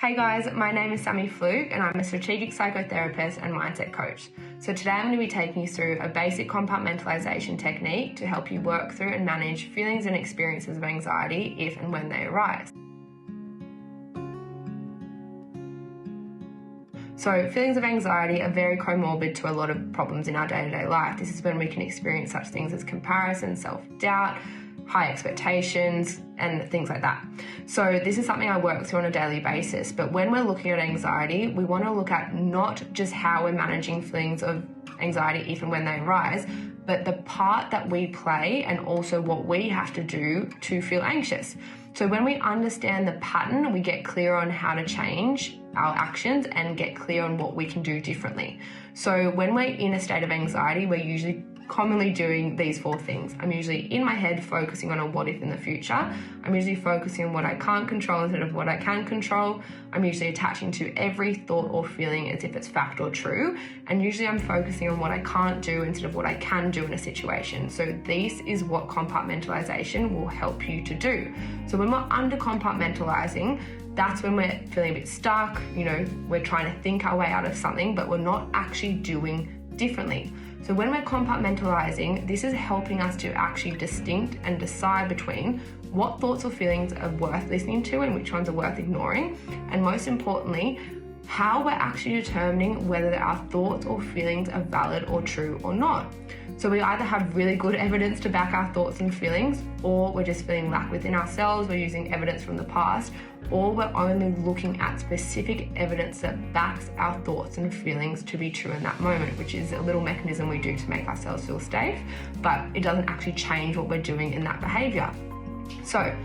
Hey guys, my name is Sammie Flook and I'm a strategic psychotherapist and mindset coach. So today I'm going to be taking you through a basic compartmentalization technique to help you work through and manage feelings and experiences of anxiety if and when they arise. So feelings of anxiety are very comorbid to a lot of problems in our day-to-day life. This is when we can experience such things as comparison, self-doubt, high expectations, and things like that. So this is something I work through on a daily basis. But when we're looking at anxiety, we want to look at not just how we're managing feelings of anxiety if and when they arise, but the part that we play and also what we have to do to feel anxious. So when we understand the pattern, we get clear on how to change our actions and get clear on what we can do differently. So when we're in a state of anxiety, we're usually commonly doing these four things. I'm usually in my head focusing on a what if in the future. I'm usually focusing on what I can't control instead of what I can control. I'm usually attaching to every thought or feeling as if it's fact or true. And usually I'm focusing on what I can't do instead of what I can do in a situation. So this is what compartmentalization will help you to do. So when we're under compartmentalizing, that's when we're feeling a bit stuck, we're trying to think our way out of something, but we're not actually doing differently. So when we're compartmentalizing, this is helping us to actually distinct and decide between what thoughts or feelings are worth listening to and which ones are worth ignoring. And most importantly, how we're actually determining whether our thoughts or feelings are valid or true or not. So we either have really good evidence to back our thoughts and feelings, or we're just feeling lack within ourselves, we're using evidence from the past, or we're only looking at specific evidence that backs our thoughts and feelings to be true in that moment, which is a little mechanism we do to make ourselves feel safe, but it doesn't actually change what we're doing in that behavior. So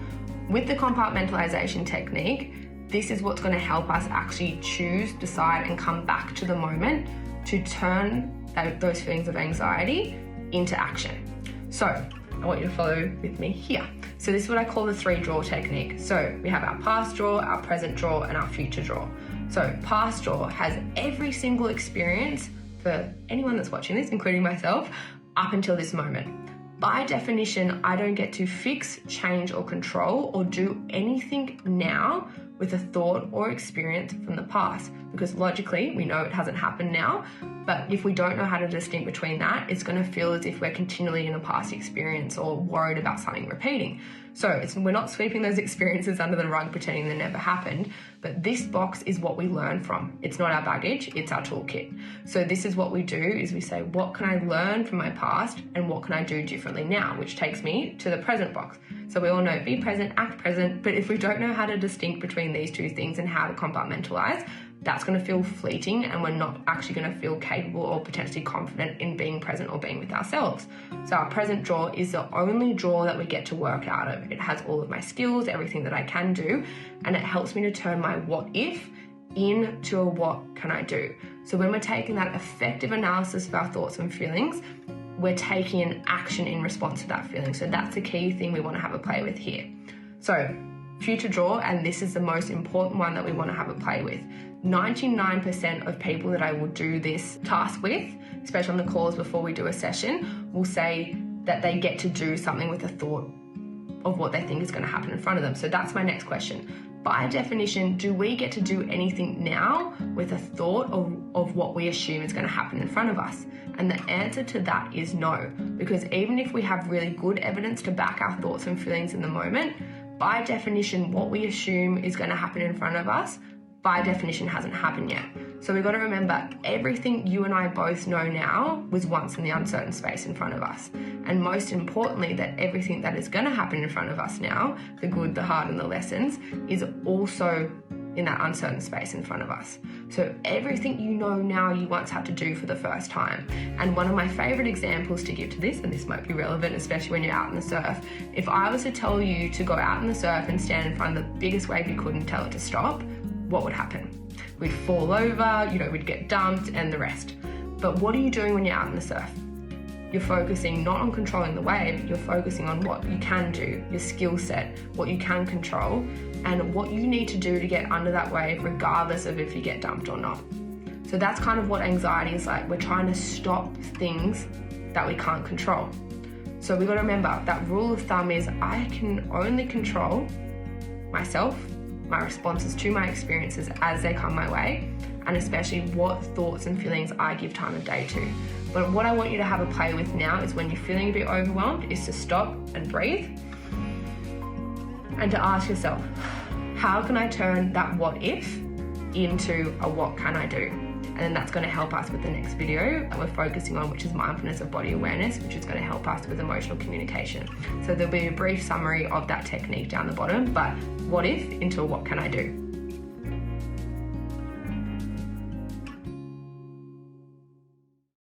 with the compartmentalization technique, this is what's going to help us actually choose, decide, and come back to the moment to turn those feelings of anxiety into action. So I want you to follow with me here. So this is what I call the 3-drawer technique. So we have our past drawer, our present drawer, and our future drawer. So past drawer has every single experience for anyone that's watching this, including myself, up until this moment. By definition, I don't get to fix, change, or control or do anything now with a thought or experience from the past, because logically we know it hasn't happened now, but if we don't know how to distinguish between that, it's going to feel as if we're continually in a past experience or worried about something repeating. So we're not sweeping those experiences under the rug pretending they never happened, but this box is what we learn from. It's not our baggage, it's our toolkit. So this is what we do, is we say, what can I learn from my past and what can I do differently now, which takes me to the present box. So we all know be present, act present, but if we don't know how to distinguish between these two things and how to compartmentalize, that's going to feel fleeting and we're not actually going to feel capable or potentially confident in being present or being with ourselves. So our present drawer is the only drawer that we get to work out of. It has all of my skills, everything that I can do, and it helps me to turn my what if into a what can I do. So when we're taking that effective analysis of our thoughts and feelings, we're taking an action in response to that feeling. So that's the key thing we want to have a play with here. So future drawer, and this is the most important one that we want to have a play with. 99% of people that I will do this task with, especially on the calls before we do a session, will say that they get to do something with a thought of what they think is going to happen in front of them. So that's my next question. By definition, do we get to do anything now with a thought of what we assume is going to happen in front of us? And the answer to that is no, because even if we have really good evidence to back our thoughts and feelings in the moment, by definition, what we assume is going to happen in front of us, by definition, hasn't happened yet. So we've got to remember, everything you and I both know now was once in the uncertain space in front of us. And most importantly, that everything that is going to happen in front of us now, the good, the hard, and the lessons, is also in that uncertain space in front of us. So everything you know now, you once had to do for the first time. And one of my favorite examples to give to this, and this might be relevant, especially when you're out in the surf, if I was to tell you to go out in the surf and stand in front of the biggest wave you could and tell it to stop, what would happen? We'd fall over, we'd get dumped and the rest. But what are you doing when you're out in the surf? You're focusing not on controlling the wave, you're focusing on what you can do, your skill set, what you can control, and what you need to do to get under that wave regardless of if you get dumped or not. So that's kind of what anxiety is like. We're trying to stop things that we can't control. So we've got to remember that rule of thumb is I can only control myself, my responses to my experiences as they come my way, and especially what thoughts and feelings I give time of day to. But what I want you to have a play with now is when you're feeling a bit overwhelmed, is to stop and breathe and to ask yourself, how can I turn that what if into a what can I do? And then that's going to help us with the next video that we're focusing on, which is mindfulness of body awareness, which is going to help us with emotional communication. So there'll be a brief summary of that technique down the bottom, but what if into what can I do?